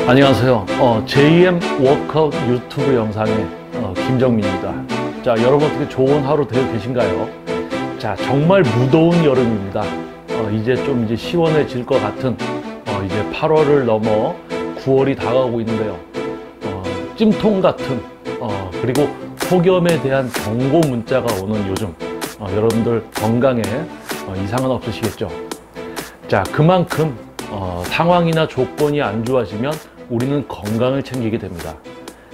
안녕하세요. JM 워크아웃 유튜브 영상의 김정민입니다. 자, 여러분 어떻게 좋은 하루 되고 계신가요? 자, 정말 무더운 여름입니다. 이제 좀 시원해질 것 같은 이제 8월을 넘어 9월이 다가오고 있는데요. 찜통 같은 그리고 폭염에 대한 경고 문자가 오는 요즘 여러분들 건강에 이상은 없으시겠죠? 자, 그만큼 상황이나 조건이 안 좋아지면 우리는 건강을 챙기게 됩니다.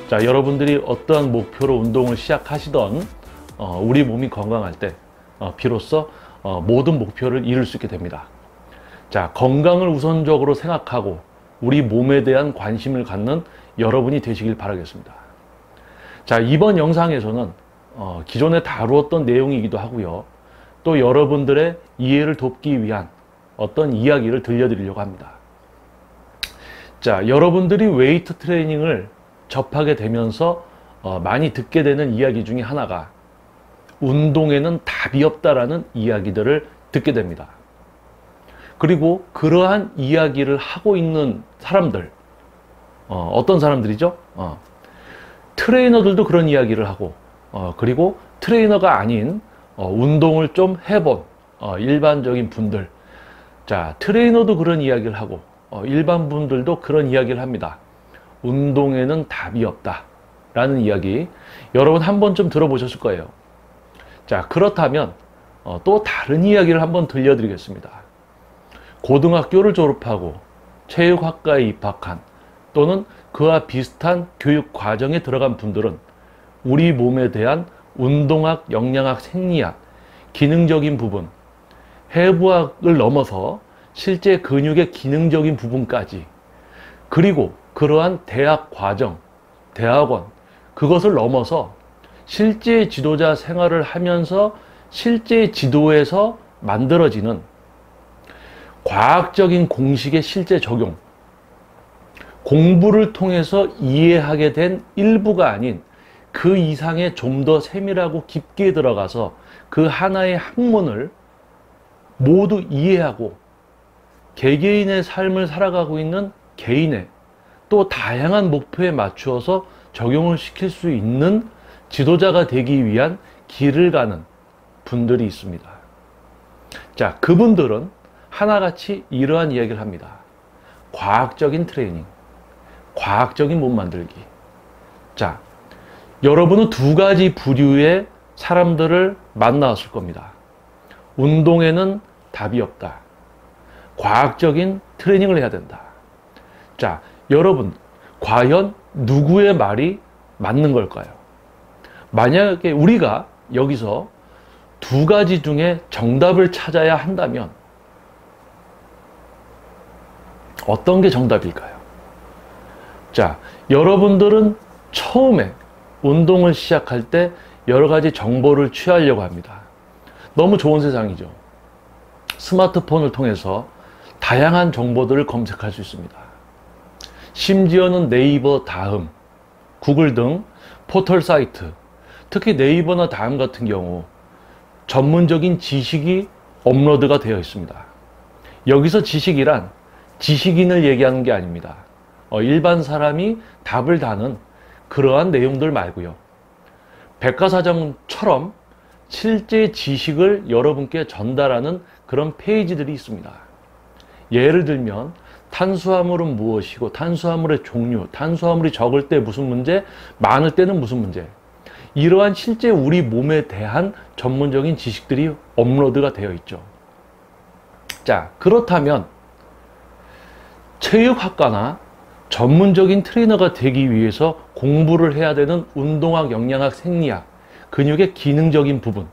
자, 여러분들이 어떠한 목표로 운동을 시작하시던 우리 몸이 건강할 때 비로소 모든 목표를 이룰 수 있게 됩니다. 자, 건강을 우선적으로 생각하고 우리 몸에 대한 관심을 갖는 여러분이 되시길 바라겠습니다. 자, 이번 영상에서는 기존에 다루었던 내용이기도 하고요. 또 여러분들의 이해를 돕기 위한 어떤 이야기를 들려드리려고 합니다. 자, 여러분들이 웨이트 트레이닝을 접하게 되면서 많이 듣게 되는 이야기 중에 하나가 운동에는 답이 없다라는 이야기들을 듣게 됩니다. 그리고 그러한 이야기를 하고 있는 사람들, 어떤 사람들이죠? 트레이너들도 그런 이야기를 하고 그리고 트레이너가 아닌 운동을 좀 해본 일반적인 분들, 자, 트레이너도 그런 이야기를 하고 일반 분들도 그런 이야기를 합니다. 운동에는 답이 없다 라는 이야기, 여러분 한 번쯤 들어보셨을 거예요. 자, 그렇다면 또 다른 이야기를 한번 들려드리겠습니다. 고등학교를 졸업하고 체육학과에 입학한 또는 그와 비슷한 교육 과정에 들어간 분들은 우리 몸에 대한 운동학, 영양학, 생리학, 기능적인 부분, 해부학을 넘어서 실제 근육의 기능적인 부분까지, 그리고 그러한 대학 과정, 대학원, 그것을 넘어서 실제 지도자 생활을 하면서 실제 지도에서 만들어지는 과학적인 공식의 실제 적용, 공부를 통해서 이해하게 된 일부가 아닌 그 이상의 좀 더 세밀하고 깊게 들어가서 그 하나의 학문을 모두 이해하고 개개인의 삶을 살아가고 있는 개인의 또 다양한 목표에 맞추어서 적용을 시킬 수 있는 지도자가 되기 위한 길을 가는 분들이 있습니다. 자, 그분들은 하나같이 이러한 이야기를 합니다. 과학적인 트레이닝, 과학적인 몸 만들기. 자, 여러분은 두 가지 부류의 사람들을 만나왔을 겁니다. 운동에는 답이 없다. 과학적인 트레이닝을 해야 된다. 자, 여러분, 과연 누구의 말이 맞는 걸까요? 만약에 우리가 여기서 두 가지 중에 정답을 찾아야 한다면 어떤 게 정답일까요? 자, 여러분들은 처음에 운동을 시작할 때 여러 가지 정보를 취하려고 합니다. 너무 좋은 세상이죠. 스마트폰을 통해서 다양한 정보들을 검색할 수 있습니다. 심지어는 네이버, 다음, 구글 등 포털 사이트, 특히 네이버나 다음 같은 경우 전문적인 지식이 업로드가 되어 있습니다. 여기서 지식이란 지식인을 얘기하는 게 아닙니다. 일반 사람이 답을 다는 그러한 내용들 말고요. 백과사전처럼 실제 지식을 여러분께 전달하는 그런 페이지들이 있습니다. 예를 들면 탄수화물은 무엇이고 탄수화물의 종류, 탄수화물이 적을 때 무슨 문제, 많을 때는 무슨 문제, 이러한 실제 우리 몸에 대한 전문적인 지식들이 업로드가 되어 있죠. 자, 그렇다면 체육학과나 전문적인 트레이너가 되기 위해서 공부를 해야 되는 운동학, 영양학, 생리학, 근육의 기능적인 부분,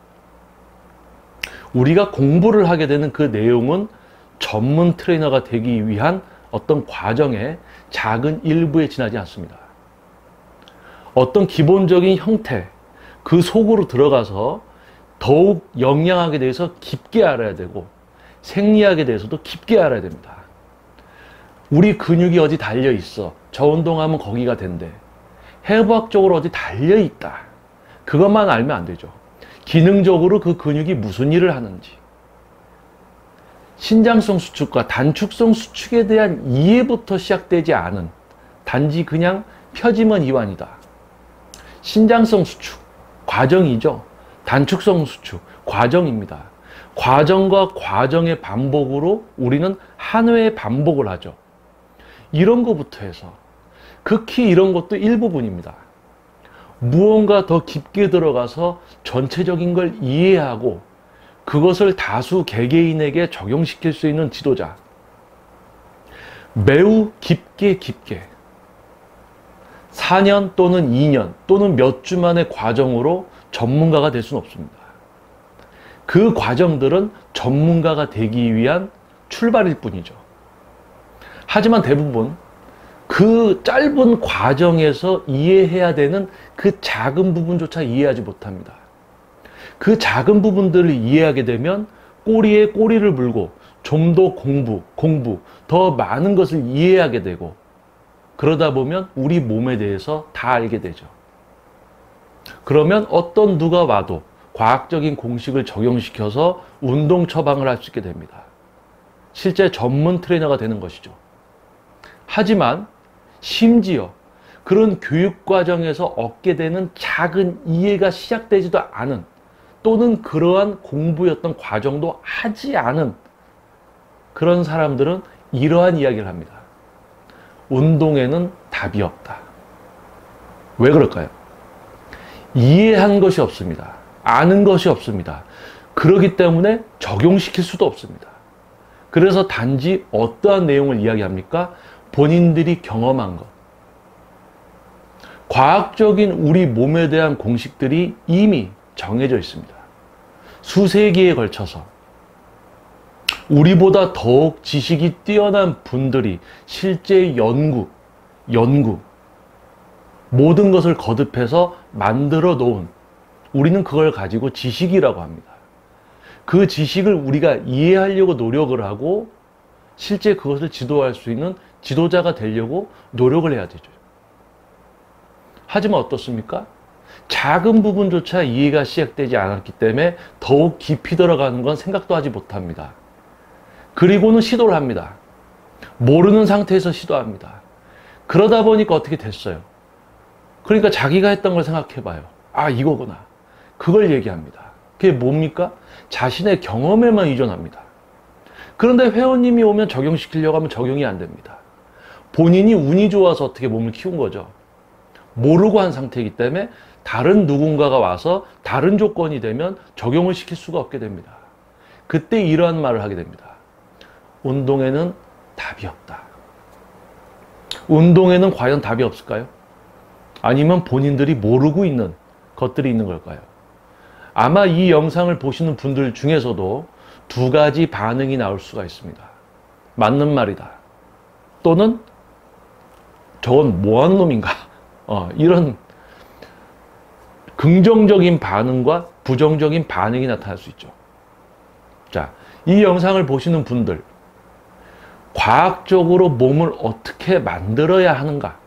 우리가 공부를 하게 되는 그 내용은 전문 트레이너가 되기 위한 어떤 과정의 작은 일부에 지나지 않습니다. 어떤 기본적인 형태, 그 속으로 들어가서 더욱 영양학에 대해서 깊게 알아야 되고 생리학에 대해서도 깊게 알아야 됩니다. 우리 근육이 어디 달려 있어, 저 운동하면 거기가 된대, 해부학적으로 어디 달려 있다, 그것만 알면 안 되죠. 기능적으로 그 근육이 무슨 일을 하는지, 신장성 수축과 단축성 수축에 대한 이해부터 시작되지 않은 단지 그냥 펴지면 이완이다. 신장성 수축, 과정이죠. 단축성 수축, 과정입니다. 과정과 과정의 반복으로 우리는 한 회의 반복을 하죠. 이런 것부터 해서 극히 이런 것도 일부분입니다. 무언가 더 깊게 들어가서 전체적인 걸 이해하고 그것을 다수 개개인에게 적용시킬 수 있는 지도자. 매우 깊게 4년 또는 2년 또는 몇 주만의 과정으로 전문가가 될 수는 없습니다. 그 과정들은 전문가가 되기 위한 출발일 뿐이죠. 하지만 대부분 그 짧은 과정에서 이해해야 되는 그 작은 부분조차 이해하지 못합니다. 그 작은 부분들을 이해하게 되면 꼬리에 꼬리를 물고 좀 더 공부, 더 많은 것을 이해하게 되고 그러다 보면 우리 몸에 대해서 다 알게 되죠. 그러면 어떤 누가 와도 과학적인 공식을 적용시켜서 운동 처방을 할 수 있게 됩니다. 실제 전문 트레이너가 되는 것이죠. 하지만 심지어 그런 교육 과정에서 얻게 되는 작은 이해가 시작되지도 않은 또는 그러한 공부였던 과정도 하지 않은 그런 사람들은 이러한 이야기를 합니다. 운동에는 답이 없다. 왜 그럴까요? 이해한 것이 없습니다. 아는 것이 없습니다. 그렇기 때문에 적용시킬 수도 없습니다. 그래서 단지 어떠한 내용을 이야기합니까? 본인들이 경험한 것. 과학적인 우리 몸에 대한 공식들이 이미 정해져 있습니다. 수세기에 걸쳐서 우리보다 더욱 지식이 뛰어난 분들이 실제 연구, 모든 것을 거듭해서 만들어 놓은 우리는 그걸 가지고 지식이라고 합니다. 그 지식을 우리가 이해하려고 노력을 하고 실제 그것을 지도할 수 있는 지도자가 되려고 노력을 해야 되죠. 하지만 어떻습니까? 작은 부분조차 이해가 시작되지 않았기 때문에 더욱 깊이 들어가는 건 생각도 하지 못합니다. 그리고는 시도를 합니다. 모르는 상태에서 시도합니다. 그러다 보니까 어떻게 됐어요? 그러니까 자기가 했던 걸 생각해 봐요. 아, 이거구나. 그걸 얘기합니다. 그게 뭡니까? 자신의 경험에만 의존합니다. 그런데 회원님이 오면 적용시키려고 하면 적용이 안 됩니다. 본인이 운이 좋아서 어떻게 몸을 키운 거죠. 모르고 한 상태이기 때문에 다른 누군가가 와서 다른 조건이 되면 적용을 시킬 수가 없게 됩니다. 그때 이러한 말을 하게 됩니다. 운동에는 답이 없다. 운동에는 과연 답이 없을까요? 아니면 본인들이 모르고 있는 것들이 있는 걸까요? 아마 이 영상을 보시는 분들 중에서도 두 가지 반응이 나올 수가 있습니다. 맞는 말이다. 또는 저건 뭐하는 놈인가? 이런 긍정적인 반응과 부정적인 반응이 나타날 수 있죠. 자, 이 영상을 보시는 분들, 과학적으로 몸을 어떻게 만들어야 하는가?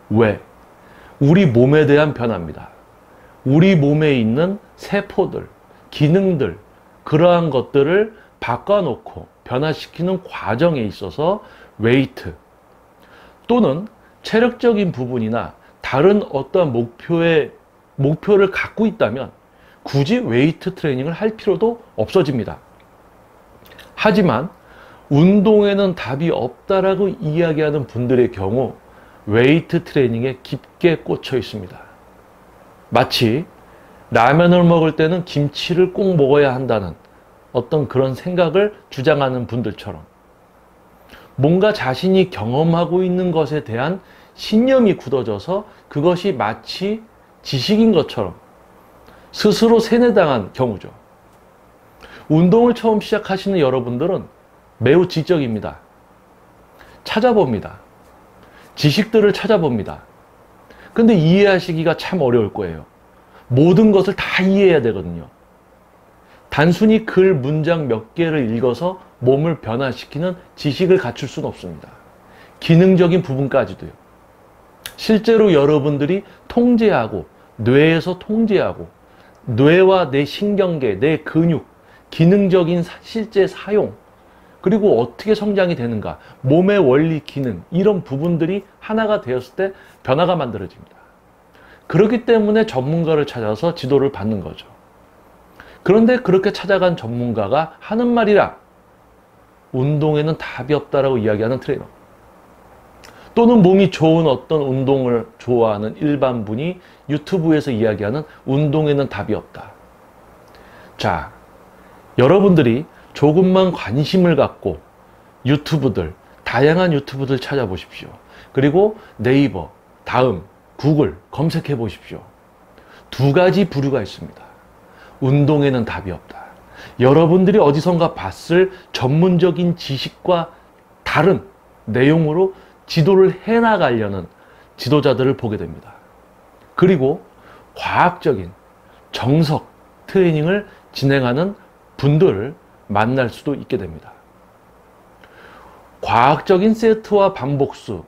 왜? 우리 몸에 대한 변화입니다. 우리 몸에 있는 세포들, 기능들, 그러한 것들을 바꿔놓고 변화시키는 과정에 있어서 웨이트 또는 체력적인 부분이나 다른 어떠한 목표를 갖고 있다면 굳이 웨이트 트레이닝을 할 필요도 없어집니다. 하지만 운동에는 답이 없다라고 이야기하는 분들의 경우 웨이트 트레이닝에 깊게 꽂혀 있습니다. 마치 라면을 먹을 때는 김치를 꼭 먹어야 한다는 어떤 그런 생각을 주장하는 분들처럼 뭔가 자신이 경험하고 있는 것에 대한 신념이 굳어져서 그것이 마치 지식인 것처럼 스스로 세뇌당한 경우죠. 운동을 처음 시작하시는 여러분들은 매우 지적입니다. 찾아봅니다. 지식들을 찾아봅니다. 근데 이해하시기가 참 어려울 거예요. 모든 것을 다 이해해야 되거든요. 단순히 글 문장 몇 개를 읽어서 몸을 변화시키는 지식을 갖출 수는 없습니다. 기능적인 부분까지도요. 실제로 여러분들이 통제하고 뇌에서 통제하고 뇌와 내 신경계, 내 근육, 기능적인 실제 사용 그리고 어떻게 성장이 되는가, 몸의 원리, 기능, 이런 부분들이 하나가 되었을 때 변화가 만들어집니다. 그렇기 때문에 전문가를 찾아서 지도를 받는 거죠. 그런데 그렇게 찾아간 전문가가 하는 말이라 운동에는 답이 없다라고 이야기하는 트레이너, 또는 몸이 좋은 어떤 운동을 좋아하는 일반 분이 유튜브에서 이야기하는 운동에는 답이 없다. 자, 여러분들이 조금만 관심을 갖고 유튜브들, 다양한 유튜브들 찾아보십시오. 그리고 네이버, 다음, 구글 검색해 보십시오. 두 가지 부류가 있습니다. 운동에는 답이 없다. 여러분들이 어디선가 봤을 전문적인 지식과 다른 내용으로 지도를 해나가려는 지도자들을 보게 됩니다. 그리고 과학적인 정석 트레이닝을 진행하는 분들을 만날 수도 있게 됩니다. 과학적인 세트와 반복수,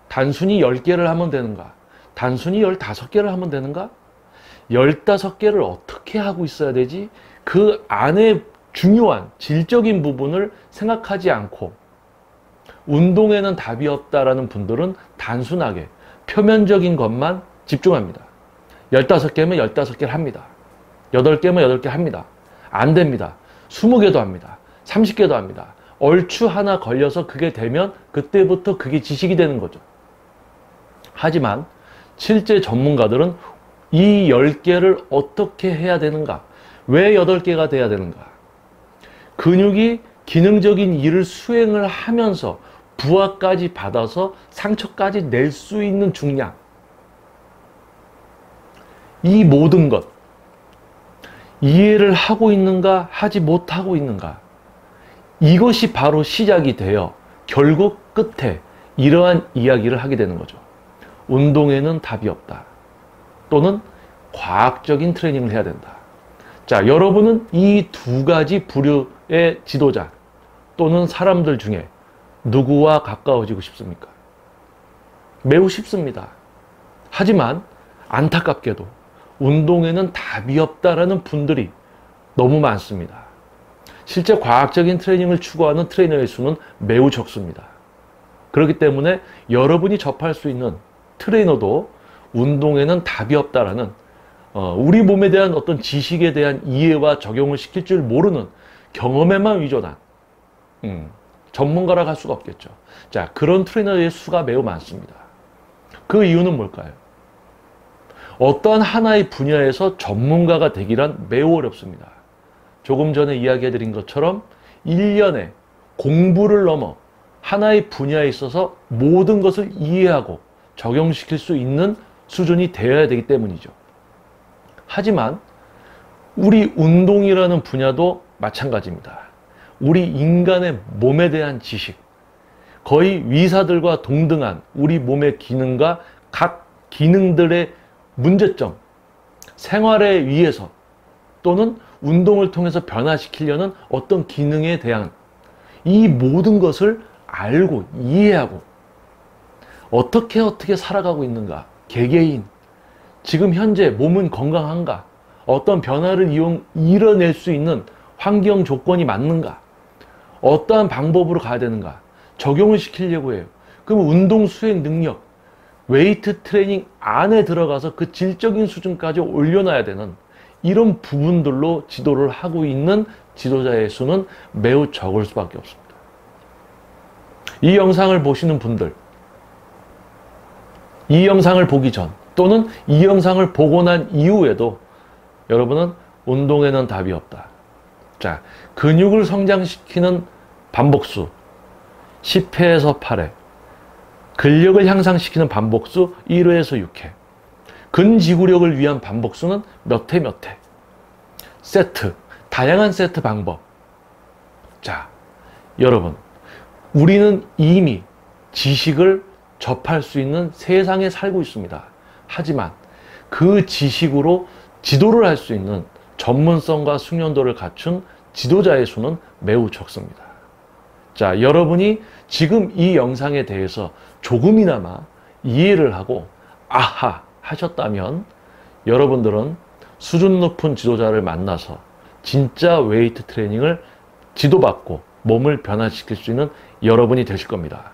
단순히 10개를 하면 되는가? 단순히 15개를 하면 되는가? 15개를 어떻게 하고 있어야 되지? 그 안에 중요한 질적인 부분을 생각하지 않고 운동에는 답이 없다라는 분들은 단순하게 표면적인 것만 집중합니다. 15개면 15개를 합니다. 8개면 8개 합니다. 안 됩니다. 20개도 합니다. 30개도 합니다. 얼추 하나 걸려서 그게 되면 그때부터 그게 지식이 되는 거죠. 하지만 실제 전문가들은 이 10개를 어떻게 해야 되는가? 왜 8개가 돼야 되는가? 근육이 기능적인 일을 수행을 하면서 부하까지 받아서 상처까지 낼 수 있는 중량, 이 모든 것 이해를 하고 있는가 하지 못하고 있는가, 이것이 바로 시작이 되어 결국 끝에 이러한 이야기를 하게 되는 거죠. 운동에는 답이 없다, 또는 과학적인 트레이닝을 해야 된다. 자, 여러분은 이 두 가지 부류의 지도자 또는 사람들 중에 누구와 가까워지고 싶습니까? 매우 쉽습니다. 하지만 안타깝게도 운동에는 답이 없다라는 분들이 너무 많습니다. 실제 과학적인 트레이닝을 추구하는 트레이너의 수는 매우 적습니다. 그렇기 때문에 여러분이 접할 수 있는 트레이너도 운동에는 답이 없다라는 우리 몸에 대한 어떤 지식에 대한 이해와 적용을 시킬 줄 모르는 경험에만 위조한 전문가라고 할 수가 없겠죠. 자, 그런 트레이너의 수가 매우 많습니다. 그 이유는 뭘까요? 어떠한 하나의 분야에서 전문가가 되기란 매우 어렵습니다. 조금 전에 이야기해 드린 것처럼 1년에 공부를 넘어 하나의 분야에 있어서 모든 것을 이해하고 적용시킬 수 있는 수준이 되어야 되기 때문이죠. 하지만 우리 운동이라는 분야도 마찬가지입니다. 우리 인간의 몸에 대한 지식, 거의 의사들과 동등한 우리 몸의 기능과 각 기능들의 문제점, 생활에 의해서 또는 운동을 통해서 변화시키려는 어떤 기능에 대한 이 모든 것을 알고 이해하고 어떻게 살아가고 있는가, 개개인 지금 현재 몸은 건강한가, 어떤 변화를 이뤄낼 수 있는 환경 조건이 맞는가, 어떠한 방법으로 가야 되는가 적용을 시키려고 해요. 그럼 운동 수행 능력, 웨이트 트레이닝 안에 들어가서 그 질적인 수준까지 올려놔야 되는 이런 부분들로 지도를 하고 있는 지도자의 수는 매우 적을 수밖에 없습니다. 이 영상을 보시는 분들, 이 영상을 보기 전 또는 이 영상을 보고 난 이후에도 여러분은 운동에는 답이 없다. 자, 근육을 성장시키는 반복수 10회에서 8회, 근력을 향상시키는 반복수 1회에서 6회, 근지구력을 위한 반복수는 몇 회 몇 회, 세트, 다양한 세트 방법. 자, 여러분, 우리는 이미 지식을 접할 수 있는 세상에 살고 있습니다. 하지만 그 지식으로 지도를 할 수 있는 전문성과 숙련도를 갖춘 지도자의 수는 매우 적습니다. 자, 여러분이 지금 이 영상에 대해서 조금이나마 이해를 하고 아하 하셨다면 여러분들은 수준 높은 지도자를 만나서 진짜 웨이트 트레이닝을 지도받고 몸을 변화시킬 수 있는 여러분이 되실 겁니다.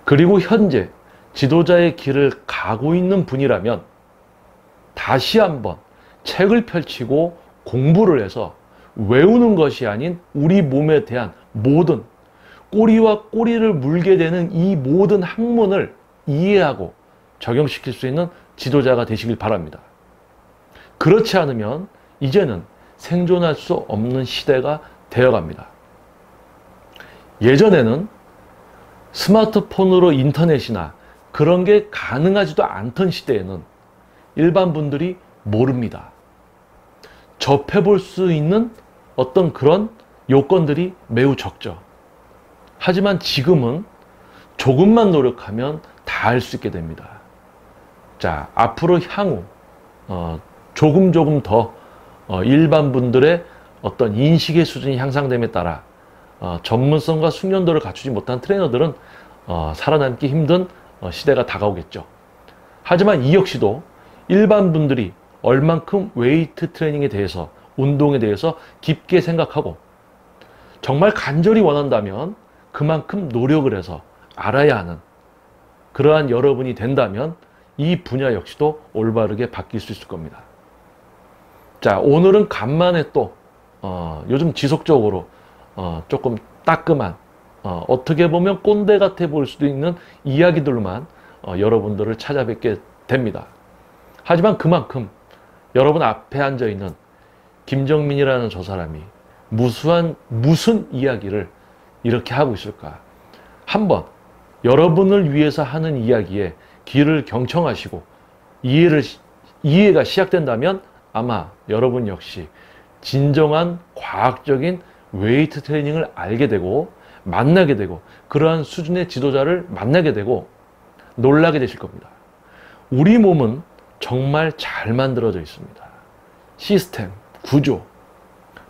그리고 현재 지도자의 길을 가고 있는 분이라면 다시 한번 책을 펼치고 공부를 해서 외우는 것이 아닌 우리 몸에 대한 모든 꼬리와 꼬리를 물게 되는 이 모든 학문을 이해하고 적용시킬 수 있는 지도자가 되시길 바랍니다. 그렇지 않으면 이제는 생존할 수 없는 시대가 되어갑니다. 예전에는 스마트폰으로 인터넷이나 그런 게 가능하지도 않던 시대에는 일반 분들이 모릅니다. 접해볼 수 있는 어떤 그런 요건들이 매우 적죠. 하지만 지금은 조금만 노력하면 다 할 수 있게 됩니다. 자, 앞으로 향후 조금 더 일반 분들의 어떤 인식의 수준이 향상됨에 따라 전문성과 숙련도를 갖추지 못한 트레이너들은 살아남기 힘든 시대가 다가오겠죠. 하지만 이 역시도 일반 분들이 얼만큼 웨이트 트레이닝에 대해서, 운동에 대해서 깊게 생각하고 정말 간절히 원한다면 그만큼 노력을 해서 알아야 하는 그러한 여러분이 된다면 이 분야 역시도 올바르게 바뀔 수 있을 겁니다. 자, 오늘은 간만에 또 요즘 지속적으로 조금 따끔한 어떻게 보면 꼰대 같아 보일 수도 있는 이야기들로만 여러분들을 찾아뵙게 됩니다. 하지만 그만큼 여러분 앞에 앉아있는 김정민이라는 저 사람이 무슨 이야기를 이렇게 하고 있을까? 한번 여러분을 위해서 하는 이야기에 귀를 경청하시고 이해가 시작된다면 아마 여러분 역시 진정한 과학적인 웨이트 트레이닝을 알게 되고 만나게 되고 그러한 수준의 지도자를 만나게 되고 놀라게 되실 겁니다. 우리 몸은 정말 잘 만들어져 있습니다. 시스템, 구조,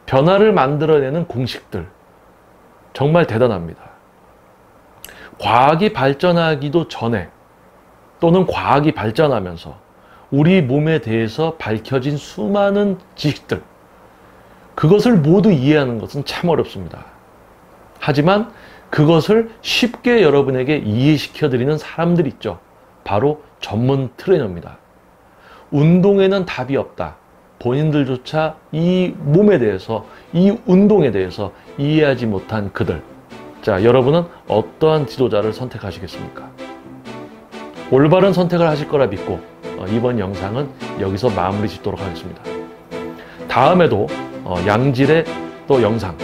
변화를 만들어내는 공식들 정말 대단합니다. 과학이 발전하기도 전에 또는 과학이 발전하면서 우리 몸에 대해서 밝혀진 수많은 지식들, 그것을 모두 이해하는 것은 참 어렵습니다. 하지만 그것을 쉽게 여러분에게 이해시켜 드리는 사람들이 있죠. 바로 전문 트레이너입니다. 운동에는 답이 없다. 본인들조차 이 몸에 대해서, 이 운동에 대해서 이해하지 못한 그들. 자, 여러분은 어떠한 지도자를 선택하시겠습니까? 올바른 선택을 하실 거라 믿고 이번 영상은 여기서 마무리 짓도록 하겠습니다. 다음에도 양질의 또 영상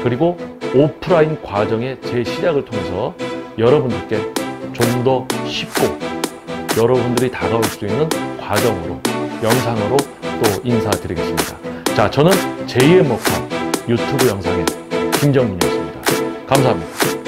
그리고 오프라인 과정의 재시작을 통해서 여러분들께 좀 더 쉽고 여러분들이 다가올 수 있는 과정으로 영상으로 또 인사드리겠습니다. 자, 저는 제2의 목표 유튜브 영상의 김정민이었습니다. 감사합니다.